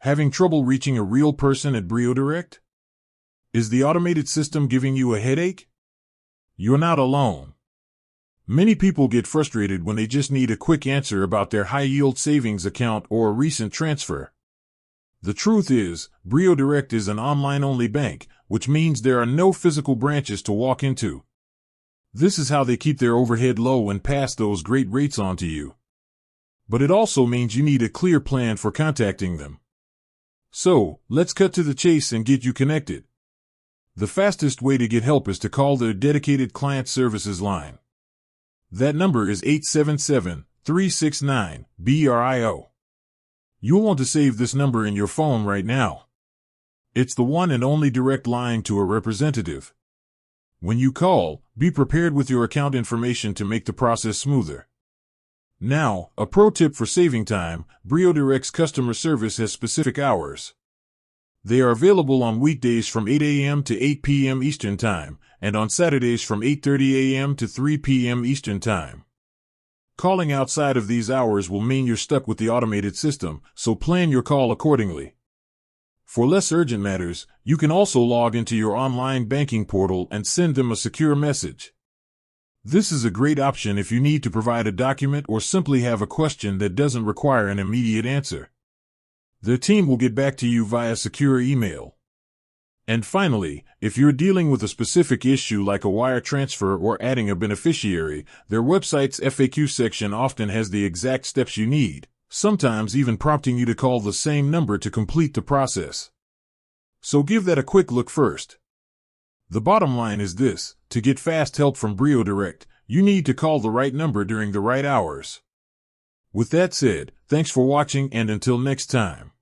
Having trouble reaching a real person at BrioDirect? Is the automated system giving you a headache? You're not alone. Many people get frustrated when they just need a quick answer about their high-yield savings account or a recent transfer. The truth is, BrioDirect is an online-only bank, which means there are no physical branches to walk into. This is how they keep their overhead low and pass those great rates on to you. But it also means you need a clear plan for contacting them. So, let's cut to the chase and get you connected. The fastest way to get help is to call their dedicated client services line. That number is 877-369-BRIO. You'll want to save this number in your phone right now. It's the one and only direct line to a representative. When you call, be prepared with your account information to make the process smoother. Now, a pro tip for saving time: BrioDirect's customer service has specific hours. They are available on weekdays from 8 a.m. to 8 p.m. Eastern Time, and on Saturdays from 8:30 a.m. to 3 p.m. Eastern Time. Calling outside of these hours will mean you're stuck with the automated system, so plan your call accordingly. For less urgent matters, you can also log into your online banking portal and send them a secure message. This is a great option if you need to provide a document or simply have a question that doesn't require an immediate answer. Their team will get back to you via secure email. And finally, if you're dealing with a specific issue like a wire transfer or adding a beneficiary, their website's FAQ section often has the exact steps you need, sometimes even prompting you to call the same number to complete the process. So give that a quick look first. The bottom line is this: to get fast help from BrioDirect, you need to call the right number during the right hours. With that said, thanks for watching, and until next time.